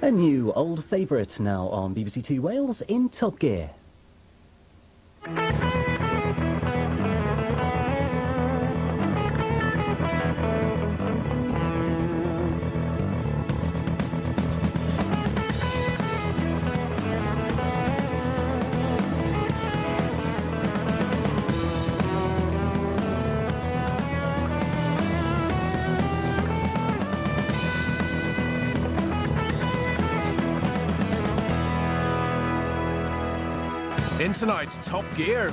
A new old favourite now on BBC Two Wales in Top Gear. In tonight's Top Gear,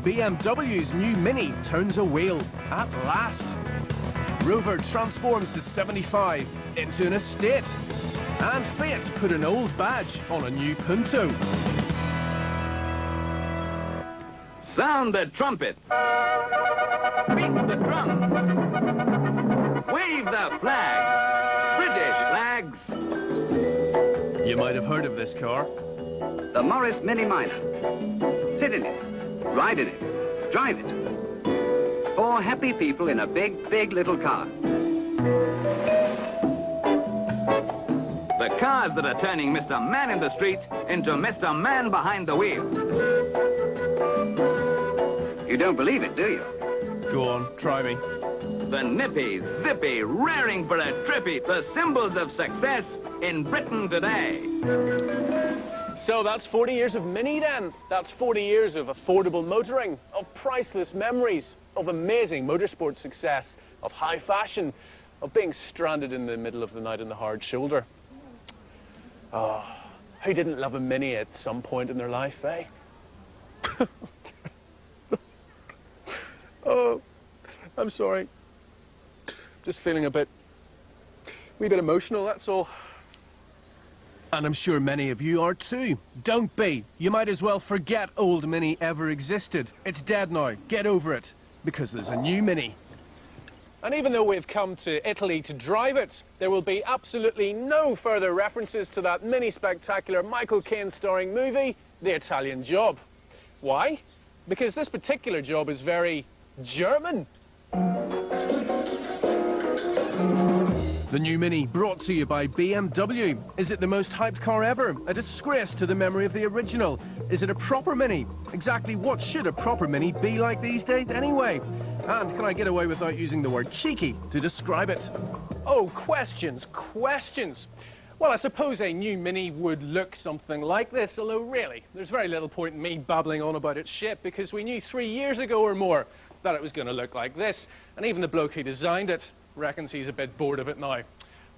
BMW's new Mini turns a wheel at last. Rover transforms the 75 into an estate. And Fiat put an old badge on a new Punto. Sound the trumpets. Beat the drums. Wave the flags. British flags. You might have heard of this car. The Morris Mini Minor. Sit in it, ride in it, drive it. 4 happy people in a big, big little car. The cars that are turning Mr. Man in the street into Mr. Man behind the wheel. You don't believe it, do you? Go on, try me. The nippy, zippy, raring for a trippy, the symbols of success in Britain today. So that's 40 years of Mini then. That's 40 years of affordable motoring, of priceless memories, of amazing motorsport success, of high fashion, of being stranded in the middle of the night on the hard shoulder. Oh, who didn't love a Mini at some point in their life, eh? Oh, I'm sorry. Just feeling a wee bit emotional, that's all. And I'm sure many of you are too. Don't be. You might as well forget old Mini ever existed. It's dead now. Get over it. Because there's a new Mini. And even though we've come to Italy to drive it, there will be absolutely no further references to that mini-spectacular Michael Caine starring movie, The Italian Job. Why? Because this particular job is very German. The new Mini, brought to you by BMW. Is it the most hyped car ever? A disgrace to the memory of the original? Is it a proper Mini? Exactly what should a proper Mini be like these days anyway? And can I get away without using the word cheeky to describe it? Oh, questions, questions. Well, I suppose a new Mini would look something like this, although really, there's very little point in me babbling on about its shape because we knew 3 years ago or more that it was going to look like this. And even the bloke who designed it reckons he's a bit bored of it now.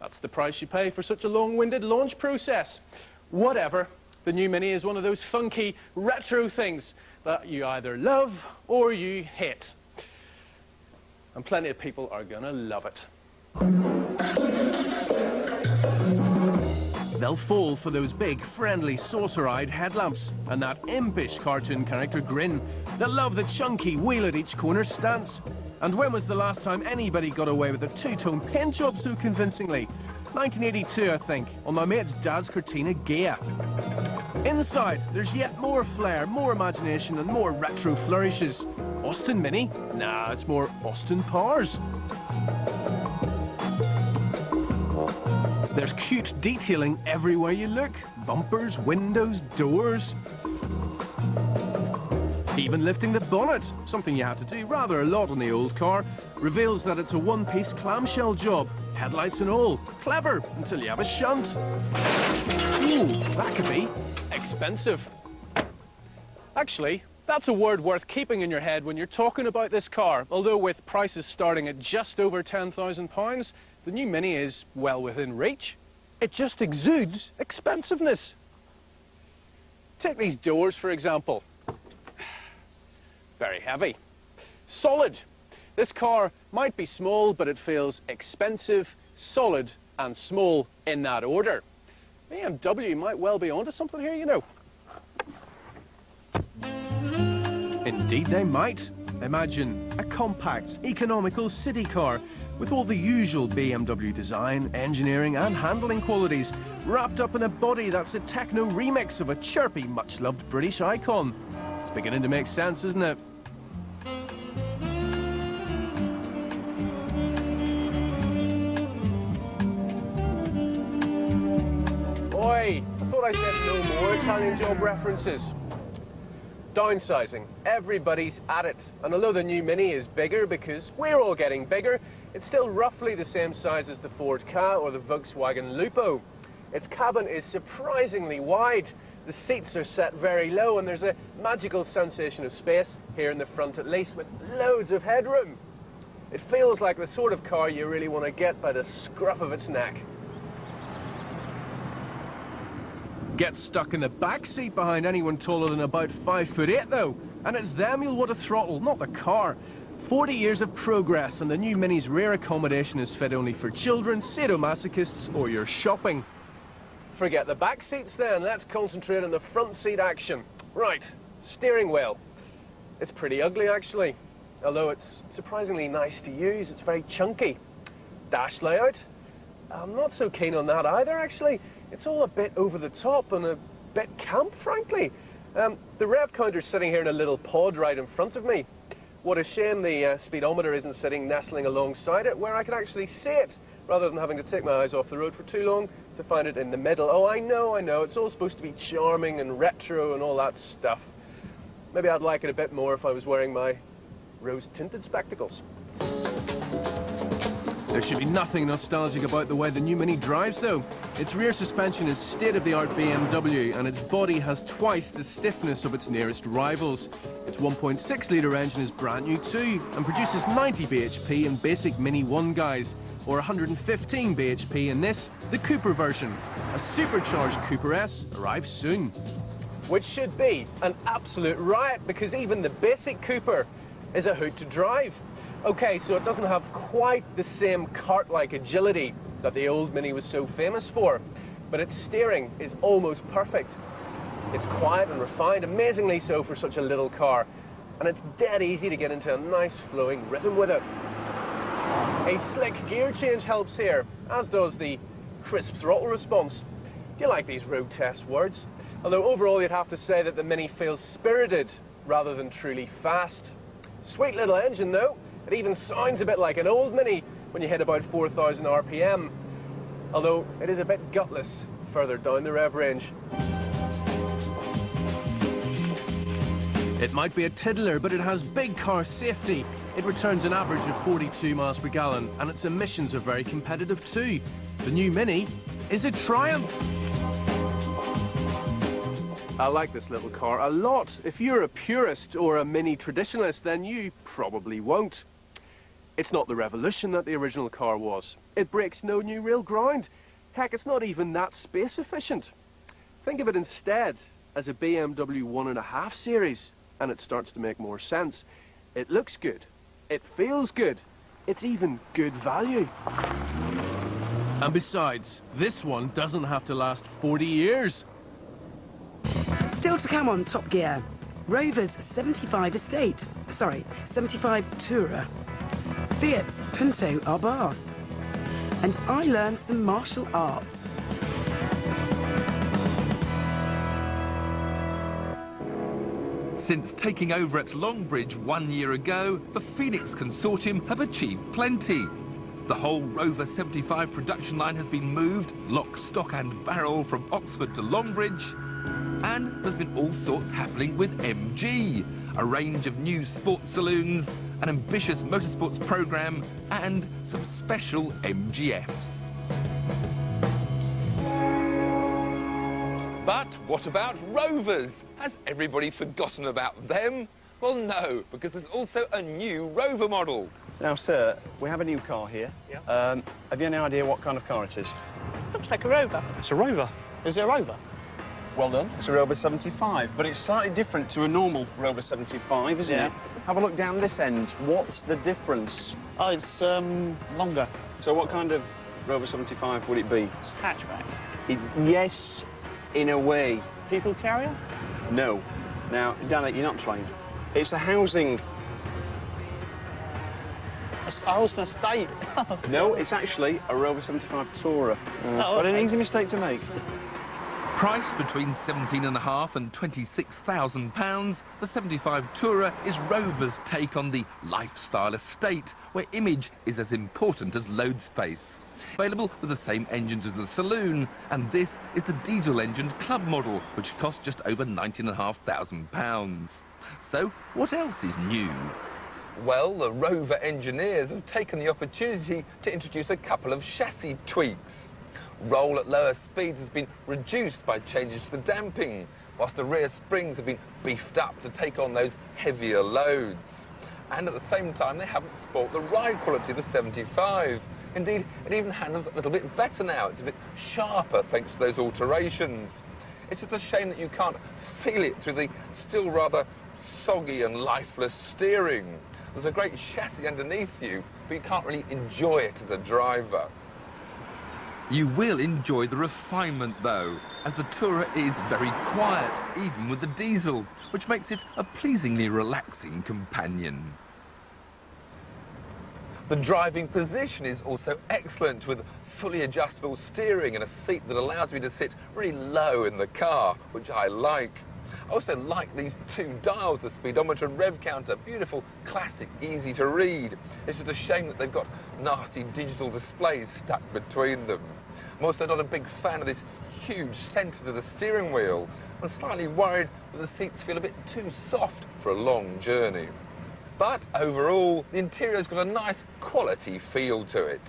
That's the price you pay for such a long-winded launch process. Whatever, the new Mini is one of those funky retro things that you either love or you hate. And plenty of people are gonna love it. They'll fall for those big, friendly, saucer-eyed headlamps and that impish cartoon character grin. They'll love the chunky wheel at each corner stance. And when was the last time anybody got away with a two-tone paint job so convincingly? 1982, I think, on my mate's dad's Cortina Ghia. Inside, there's yet more flair, more imagination and more retro flourishes. Austin Mini? Nah, it's more Austin Powers. There's cute detailing everywhere you look. Bumpers, windows, doors. Even lifting the bonnet, something you had to do rather a lot on the old car, reveals that it's a one-piece clamshell job, headlights and all. Clever, until you have a shunt. Ooh, that could be expensive. Actually, that's a word worth keeping in your head when you're talking about this car. Although with prices starting at just over £10,000, the new Mini is well within reach. It just exudes expensiveness. Take these doors, for example. Very heavy. Solid. This car might be small, but it feels expensive, solid, and small in that order. BMW might well be onto something here, you know. Indeed they might. Imagine a compact, economical city car with all the usual BMW design, engineering and handling qualities, wrapped up in a body that's a techno remix of a chirpy, much-loved British icon. It's beginning to make sense, isn't it? I said no more Italian job references. Downsizing. Everybody's at it. And although the new Mini is bigger because we're all getting bigger, it's still roughly the same size as the Ford Ka or the Volkswagen Lupo. Its cabin is surprisingly wide. The seats are set very low and there's a magical sensation of space, here in the front at least, with loads of headroom. It feels like the sort of car you really want to get by the scruff of its neck. Get stuck in the back seat behind anyone taller than about 5'8" though, and it's them you'll want to throttle, not the car. 40 years of progress, and the new Mini's rear accommodation is fit only for children, sadomasochists, or your shopping. Forget the back seats then, let's concentrate on the front seat action. Right, steering wheel. It's pretty ugly actually, although it's surprisingly nice to use. It's very chunky. Dash layout, I'm not so keen on that either actually. It's all a bit over the top and a bit camp, frankly. The rev counter's sitting here in a little pod right in front of me. What a shame the speedometer isn't sitting nestling alongside it, where I can actually see it, rather than having to take my eyes off the road for too long to find it in the middle. Oh, I know, it's all supposed to be charming and retro and all that stuff. Maybe I'd like it a bit more if I was wearing my rose-tinted spectacles. There should be nothing nostalgic about the way the new Mini drives, though. Its rear suspension is state-of-the-art BMW, and its body has twice the stiffness of its nearest rivals. Its 1.6-litre engine is brand new too, and produces 90 bhp in basic Mini 1 guise, or 115 bhp in this, the Cooper version. A supercharged Cooper S arrives soon. Which should be an absolute riot, because even the basic Cooper is a hoot to drive. Okay, so it doesn't have quite the same kart-like agility that the old Mini was so famous for, but its steering is almost perfect. It's quiet and refined, amazingly so for such a little car, and it's dead easy to get into a nice flowing rhythm with it. A slick gear change helps here, as does the crisp throttle response. Do you like these road test words? Although overall you'd have to say that the Mini feels spirited rather than truly fast. Sweet little engine though. It even sounds a bit like an old Mini when you hit about 4,000 RPM, although it is a bit gutless further down the rev range. It might be a tiddler, but it has big car safety. It returns an average of 42 miles per gallon, and its emissions are very competitive too. The new Mini is a triumph. I like this little car a lot. If you're a purist or a Mini traditionalist, then you probably won't. It's not the revolution that the original car was. It breaks no new real ground. Heck, it's not even that space efficient. Think of it instead as a BMW 1.5 Series, and it starts to make more sense. It looks good. It feels good. It's even good value. And besides, this one doesn't have to last 40 years. Still to come on Top Gear, Rover's 75 Tourer, Fiat's Punto Abarth, and I learned some martial arts. Since taking over at Longbridge 1 year ago, the Phoenix Consortium have achieved plenty. The whole Rover 75 production line has been moved, lock, stock and barrel, from Oxford to Longbridge. And there's been all sorts happening with MG, a range of new sports saloons, an ambitious motorsports programme, and some special MGFs. But what about Rovers? Has everybody forgotten about them? Well, no, because there's also a new Rover model. Now, sir, we have a new car here. Yeah. Have you any idea what kind of car it is? Looks like a Rover. It's a Rover. Is it a Rover? Well done. It's a Rover 75, but it's slightly different to a normal Rover 75, isn't it? Have a look down this end. What's the difference? Oh, it's longer. So what kind of Rover 75 would it be? It's hatchback. Yes, in a way. People carrier? No. Now, Danny, you're not trained. It's a housing. A house and estate. No, it's actually a Rover 75 Tourer. But an easy mistake to make. Priced between £17,500 and £26,000, the 75 Tourer is Rover's take on the lifestyle estate, where image is as important as load space. available with the same engines as the saloon, and this is the diesel-engined club model, which costs just over £19,500. So, what else is new? Well, the Rover engineers have taken the opportunity to introduce a couple of chassis tweaks. Roll at lower speeds has been reduced by changes to the damping, whilst the rear springs have been beefed up to take on those heavier loads. And at the same time, they haven't spoilt the ride quality of the 75. Indeed, it even handles a little bit better now. It's a bit sharper thanks to those alterations. It's just a shame that you can't feel it through the still rather soggy and lifeless steering. There's a great chassis underneath you, but you can't really enjoy it as a driver. You will enjoy the refinement, though, as the Tourer is very quiet, even with the diesel, which makes it a pleasingly relaxing companion. The driving position is also excellent, with fully adjustable steering and a seat that allows me to sit really low in the car, which I like. I also like these two dials, the speedometer and rev counter. Beautiful, classic, easy to read. It's just a shame that they've got nasty digital displays stuck between them. I'm also not a big fan of this huge centre to the steering wheel. I'm slightly worried that the seats feel a bit too soft for a long journey. But overall, the interior's got a nice quality feel to it.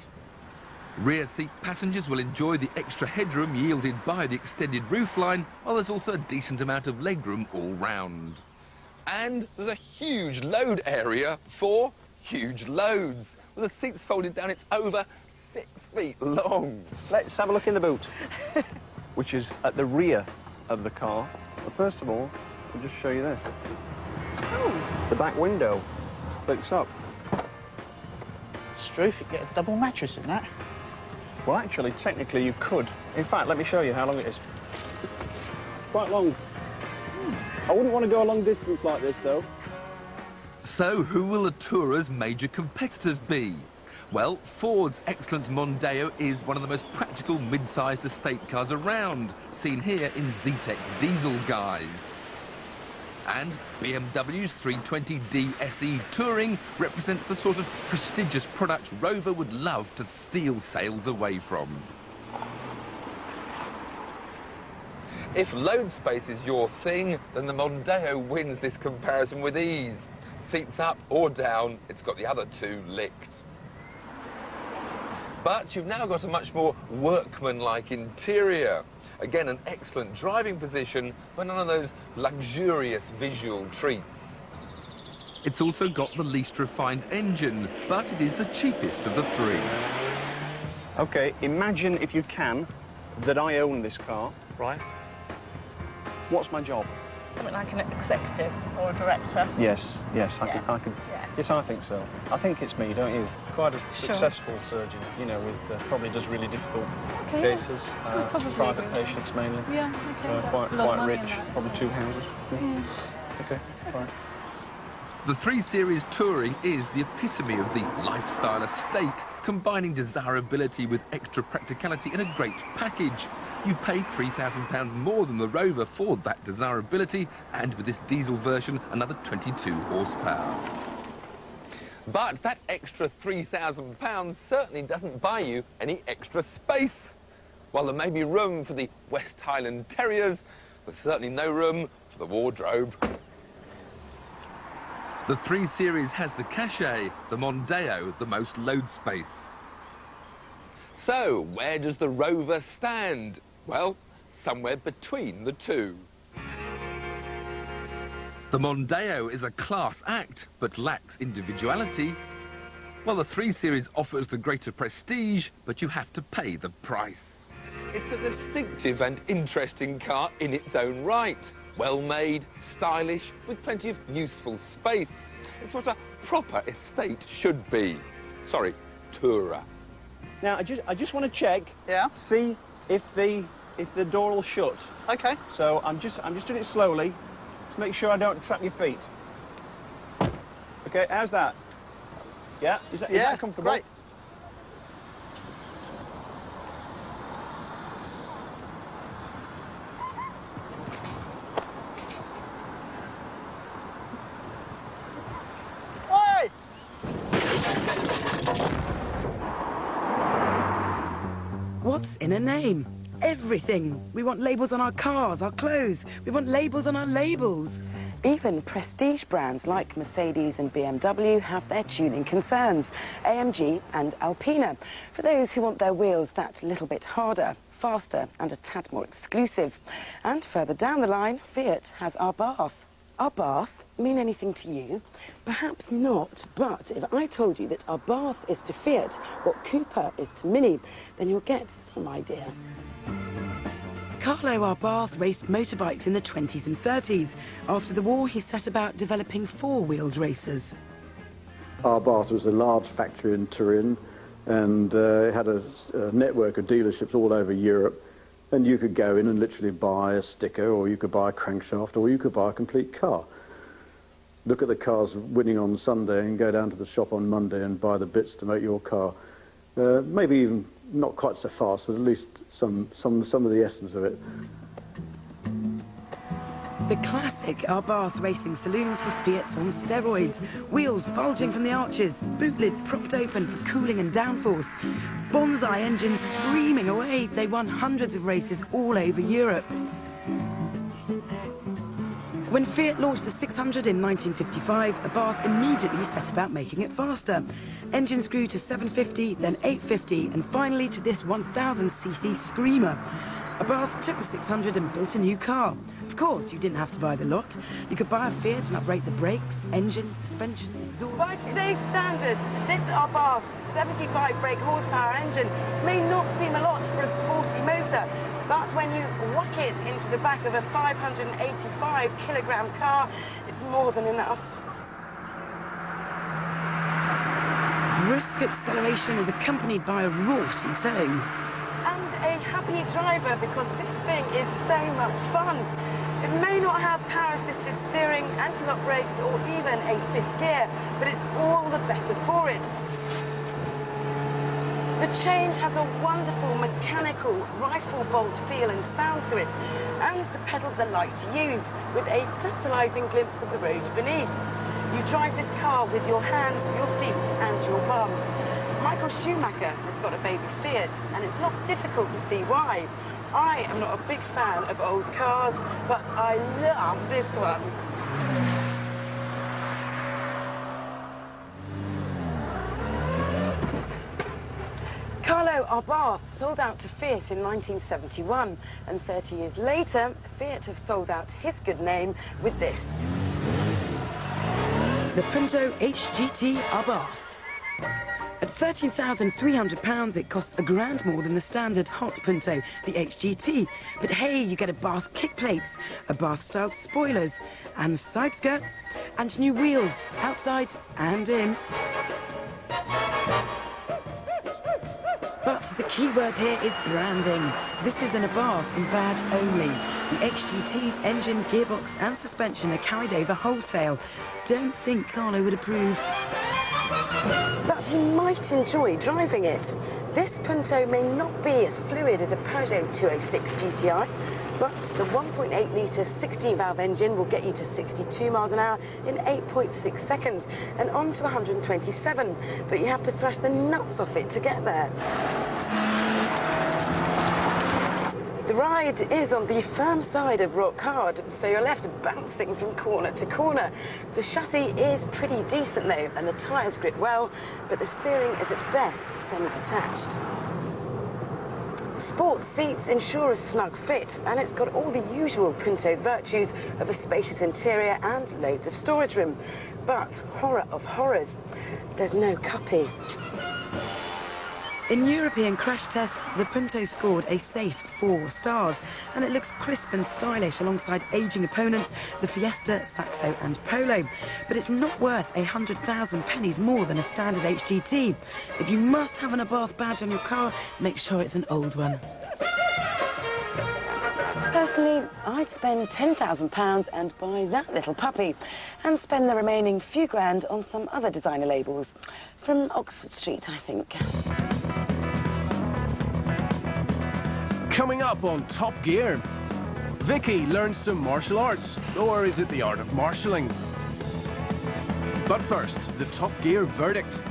Rear seat passengers will enjoy the extra headroom yielded by the extended roofline, while there's also a decent amount of legroom all round. And there's a huge load area for huge loads. With the seats folded down, it's over 6 feet long. Let's have a look in the boot, which is at the rear of the car. But first of all, I'll just show you this. Oh. The back window flicks up. It's true, if you get a double mattress in that. Well, actually, technically you could. In fact, let me show you how long it is. Quite long. I wouldn't want to go a long distance like this, though. So, who will the Tourer's major competitors be? Well, Ford's excellent Mondeo is one of the most practical mid-sized estate cars around, seen here in Zetec diesel guise. And BMW's 320d SE Touring represents the sort of prestigious product Rover would love to steal sales away from. If load space is your thing, then the Mondeo wins this comparison with ease. Seats up or down, it's got the other two licked. But you've now got a much more workman-like interior. Again, an excellent driving position, but none of those luxurious visual treats. It's also got the least refined engine, but it is the cheapest of the three. OK, imagine, if you can, that I own this car, right? What's my job? Something like an executive or a director. Yes, I can. Yeah. Yes, I think so. I think it's me, don't you? Quite a successful surgeon, you know, with probably does really difficult cases. Private patients mainly. Yeah, okay. Quite rich, probably 2 houses. Yeah. OK, fine. The 3 Series Touring is the epitome of the lifestyle estate, combining desirability with extra practicality in a great package. You paid £3,000 more than the Rover for that desirability, and with this diesel version, another 22 horsepower. But that extra £3,000 certainly doesn't buy you any extra space. While there may be room for the West Highland Terriers, there's certainly no room for the wardrobe. The 3 Series has the cachet, the Mondeo the most load space. So, where does the Rover stand? Well, somewhere between the two. The Mondeo is a class act, but lacks individuality, while the 3 Series offers the greater prestige, but you have to pay the price. It's a distinctive and interesting car in its own right. Well-made, stylish, with plenty of useful space. It's what a proper estate should be. Sorry, Tourer. Now, I just want to check. Yeah. See if the door will shut. OK. So I'm just doing it slowly to make sure I don't trap your feet. OK, how's that? Yeah, is that comfortable? Great. What's in a name? Everything. We want labels on our cars, our clothes. We want labels on our labels. Even prestige brands like Mercedes and BMW have their tuning concerns, AMG and Alpina, for those who want their wheels that little bit harder, faster and a tad more exclusive. And further down the line, Fiat has Abarth. Abarth mean anything to you? Perhaps not, but if I told you that Abarth is to Fiat what Cooper is to Mini, then you'll get some idea. Carlo Abarth raced motorbikes in the 20s and 30s. After the war, he set about developing four-wheeled racers. Abarth was a large factory in Turin, and it had a network of dealerships all over Europe, and you could go in and literally buy a sticker, or you could buy a crankshaft, or you could buy a complete car. Look at the cars winning on Sunday and go down to the shop on Monday and buy the bits to make your car. Maybe even not quite so fast, but at least some of the essence of it. The classic Abarth racing saloons were Fiats on steroids, wheels bulging from the arches, boot lid propped open for cooling and downforce, bonsai engines screaming away. They won hundreds of races all over Europe. When Fiat launched the 600 in 1955, Abarth immediately set about making it faster. Engines grew to 750, then 850, and finally to this 1000cc screamer. Abarth took the 600 and built a new car. Of course, you didn't have to buy the lot. You could buy a Fiat and upgrade the brakes, engine, suspension, exhaust. By today's standards, this Abarth 75 brake horsepower engine may not seem a lot for a sporty motor, but when you whack it into the back of a 585-kilogram car, it's more than enough. Brisk acceleration is accompanied by a raughty tone. And a happy driver, because this thing is so much fun. It may not have power-assisted steering, anti-lock brakes, or even a fifth gear, but it's all the better for it. The change has a wonderful mechanical rifle bolt feel and sound to it, and the pedals are light to use, with a tantalising glimpse of the road beneath. You drive this car with your hands, your feet, and your bum. Michael Schumacher has got a baby Fiat, and it's not difficult to see why. I am not a big fan of old cars, but I love this one. Carlo Abarth sold out to Fiat in 1971, and 30 years later, Fiat have sold out his good name with this. The Punto HGT Abarth. At £13,300, it costs £1,000 more than the standard hot Punto, the HGT. But hey, you get Abarth kick plates, Abarth-style spoilers, and side skirts, and new wheels, outside and in. But the key word here is branding. This is an Abarth in badge only. The HGT's engine, gearbox and suspension are carried over wholesale. Don't think Carlo would approve. But you might enjoy driving it. This Punto may not be as fluid as a Peugeot 206 GTI, but the 1.8-litre 16-valve engine will get you to 62 miles an hour in 8.6 seconds and on to 127, but you have to thrash the nuts off it to get there. The ride is on the firm side of rock hard, so you're left bouncing from corner to corner. The chassis is pretty decent though, and the tyres grip well, but the steering is at best semi-detached. Sport seats ensure a snug fit, and it's got all the usual Punto virtues of a spacious interior and loads of storage room. But horror of horrors, there's no cuppy. In European crash tests, the Punto scored a safe 4 stars, and it looks crisp and stylish alongside ageing opponents, the Fiesta, Saxo and Polo. But it's not worth 100,000 pennies more than a standard HGT. If you must have an Abarth badge on your car, make sure it's an old one. Personally, I'd spend £10,000 and buy that little puppy, and spend the remaining few grand on some other designer labels. From Oxford Street, I think. Coming up on Top Gear, Vicki learns some martial arts, or is it the art of marshalling? But first, the Top Gear verdict.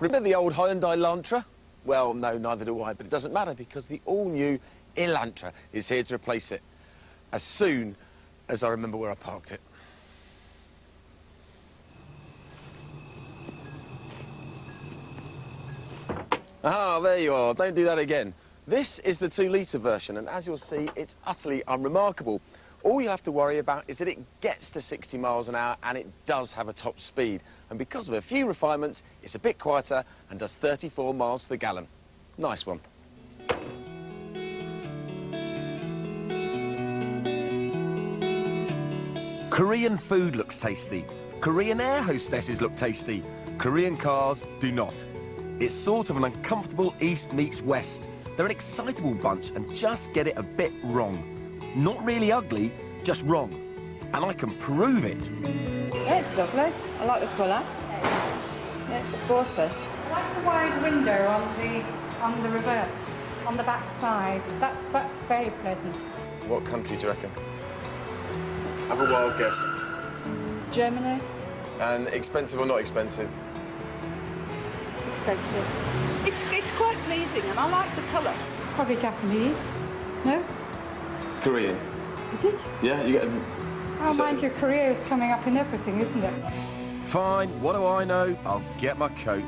Remember the old Hyundai Elantra? Well, no, neither do I, but it doesn't matter because the all-new Elantra is here to replace it as soon as I remember where I parked it. Ah, there you are. Don't do that again. This is the 2-litre version, and as you'll see, it's utterly unremarkable. All you have to worry about is that it gets to 60 miles an hour and it does have a top speed. And because of a few refinements, it's a bit quieter and does 34 miles to the gallon. Nice one. Korean food looks tasty. Korean air hostesses look tasty. Korean cars do not. It's sort of an uncomfortable East meets West. They're an excitable bunch and just get it a bit wrong. Not really ugly, just wrong. And I can prove it. Yeah, it's lovely. I like the colour. Yeah, it's sporty. I like the wide window on the reverse, on the back side. That's very pleasant. What country do you reckon? Have a wild guess. Germany. And expensive or not expensive? Expensive. It's quite pleasing and I like the colour. Probably Japanese. No? Korean. Is it? Yeah, you get... Oh, mind you, Korea is coming up in everything, isn't it? Fine, what do I know? I'll get my coat.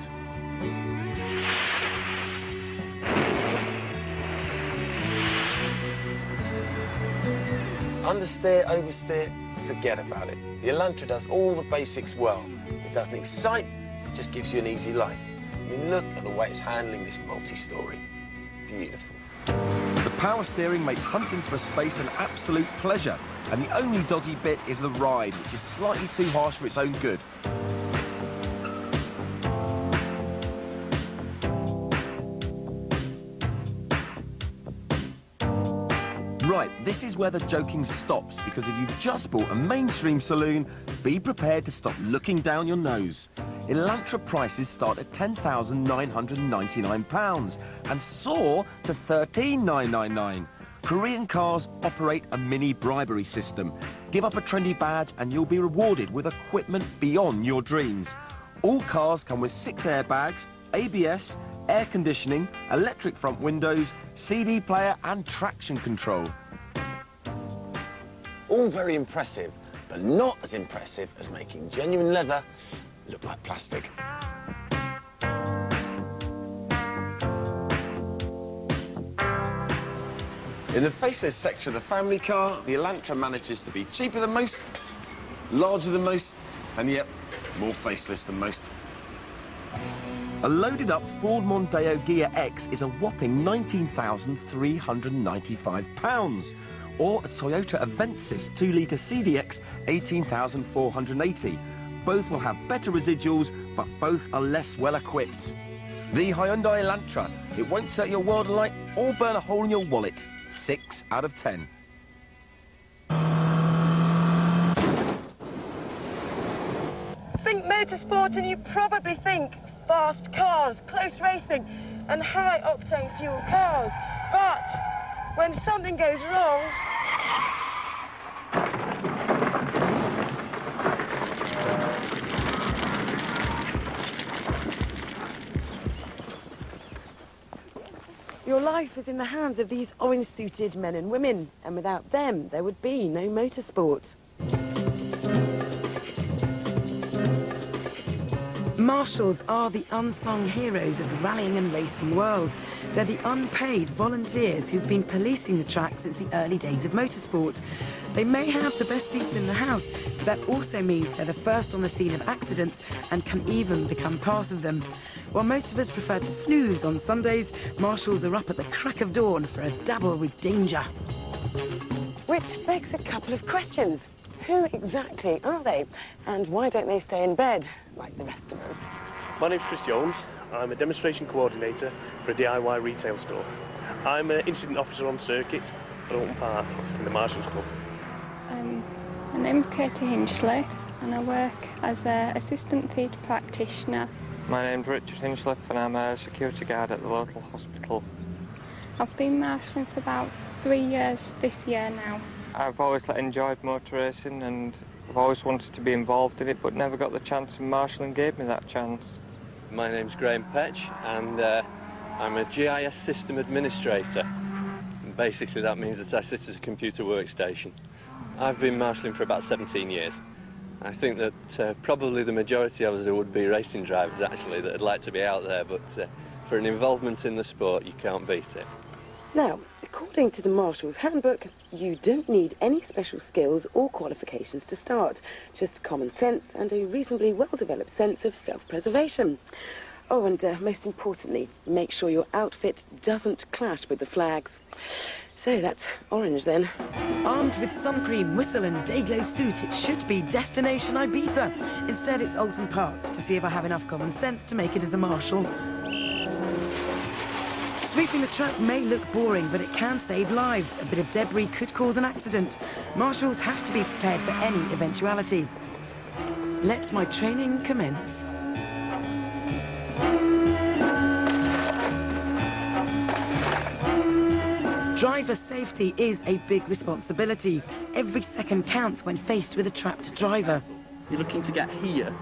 Understeer, oversteer, forget about it. The Elantra does all the basics well. It doesn't excite, it just gives you an easy life. I mean, look at the way it's handling this multi-story. Beautiful. The power steering makes hunting for space an absolute pleasure, and the only dodgy bit is the ride, which is slightly too harsh for its own good. Right, this is where the joking stops, because if you've just bought a mainstream saloon, be prepared to stop looking down your nose. Elantra prices start at £10,999 and soar to $13,999. Korean cars operate a mini bribery system. Give up a trendy badge and you'll be rewarded with equipment beyond your dreams. All cars come with 6 airbags, ABS, air conditioning, electric front windows, CD player and traction control. All very impressive, but not as impressive as making genuine leather look like plastic. In the faceless section of the family car, the Elantra manages to be cheaper than most, larger than most, and yet more faceless than most. A loaded-up Ford Mondeo Gear X is a whopping £19,395, or a Toyota Avensis 2-litre CDX, £18,480. Both will have better residuals, but both are less well-equipped. The Hyundai Elantra. It won't set your world alight or burn a hole in your wallet. 6 out of 10. Think motorsport and you probably think fast cars, close racing and high-octane fuel cars. But when something goes wrong... Your life is in the hands of these orange-suited men and women, and without them, there would be no motorsport. Marshals are the unsung heroes of the rallying and racing world. They're the unpaid volunteers who've been policing the track since the early days of motorsport. They may have the best seats in the house, but that also means they're the first on the scene of accidents and can even become part of them. While most of us prefer to snooze on Sundays, Marshals are up at the crack of dawn for a dabble with danger. Which begs a couple of questions. Who exactly are they? And why don't they stay in bed like the rest of us? My name's Chris Jones. I'm a demonstration coordinator for a DIY retail store. I'm an incident officer on circuit at Alton Park in the Marshals Club. My name's Katie Hinchliffe and I work as an assistant theatre practitioner. My name's Richard Hinchliffe and I'm a security guard at the local hospital. I've been marshalling for about 3 years this year now. I've always enjoyed motor racing and I've always wanted to be involved in it but never got the chance, and marshalling gave me that chance. My name's Graham Petch, and I'm a GIS system administrator. And basically that means that I sit at a computer workstation. I've been marshalling for about 17 years. I think that probably the majority of us would be racing drivers, actually, that would like to be out there, but for an involvement in the sport, you can't beat it. Now, according to the Marshals Handbook, you don't need any special skills or qualifications to start, just common sense and a reasonably well-developed sense of self-preservation. Oh, and most importantly, make sure your outfit doesn't clash with the flags. So that's Orange then. Armed with sun cream, whistle and day-glow suit, it should be Destination Ibiza. Instead, it's Alton Park to see if I have enough common sense to make it as a marshal. Sweeping the track may look boring, but it can save lives. A bit of debris could cause an accident. Marshals have to be prepared for any eventuality. Let my training commence. Driver safety is a big responsibility. Every second counts when faced with a trapped driver. You're looking to get here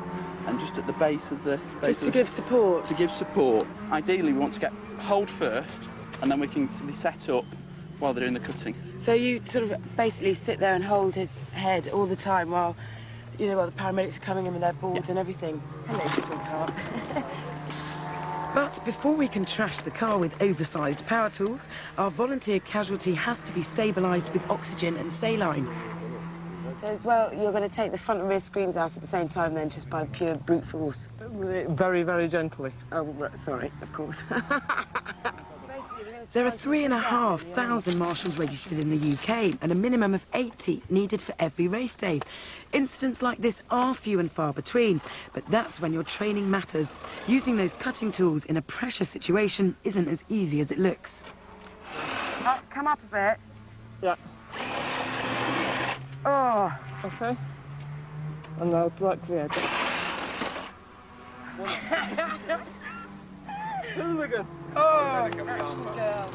and just at the base of the... Just to give support. To give support. Ideally, we want to get hold first, and then we can be set up while they're doing the cutting. So you sort of basically sit there and hold his head all the time while, you know, while the paramedics are coming in with their boards and everything. Hello, sweetheart. But before we can trash the car with oversized power tools, our volunteer casualty has to be stabilised with oxygen and saline. So as well, you're going to take the front and rear screens out at the same time then, just by pure brute force? Very, very gently. Oh, sorry, of course. There are 3,500 marshals registered in the UK and a minimum of 80 needed for every race day. Incidents like this are few and far between, but that's when your training matters. Using those cutting tools in a pressure situation isn't as easy as it looks. Oh, come up a bit. Yeah. Oh. Okay. And now right to the edge. Oh, action girl.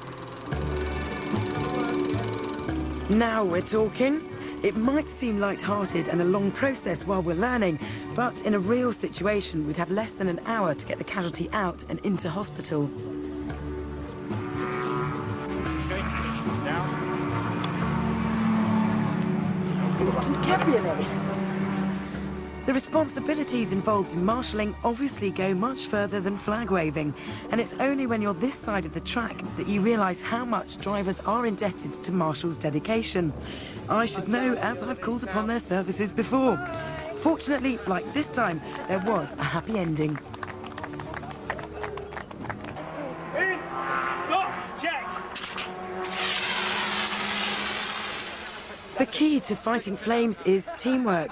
Now we're talking. It might seem light-hearted and a long process while we're learning, but in a real situation, we'd have less than an hour to get the casualty out and into hospital. Instant cabriolet. The responsibilities involved in marshalling obviously go much further than flag waving, and it's only when you're this side of the track that you realise how much drivers are indebted to marshals' dedication. I should know, as I've called upon their services before. Fortunately, like this time, there was a happy ending. The key to fighting flames is teamwork.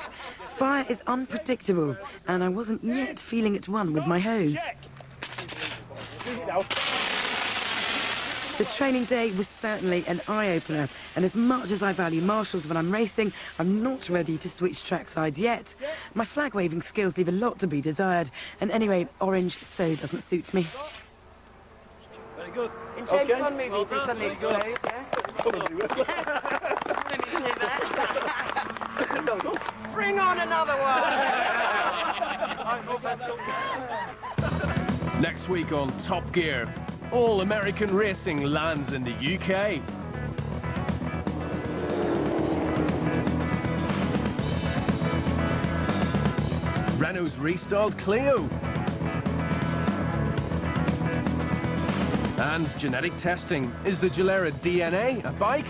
Fire is unpredictable, and I wasn't yet feeling at one with my hose. The training day was certainly an eye-opener, and as much as I value marshals when I'm racing, I'm not ready to switch track sides yet. My flag-waving skills leave a lot to be desired, and anyway, orange so doesn't suit me. Very good. In James Bond movies, they suddenly explode, yeah? Bring on another one! Next week on Top Gear, all American racing lands in the UK. Renault's restyled Clio. And genetic testing. Is the Gilera DNA a bike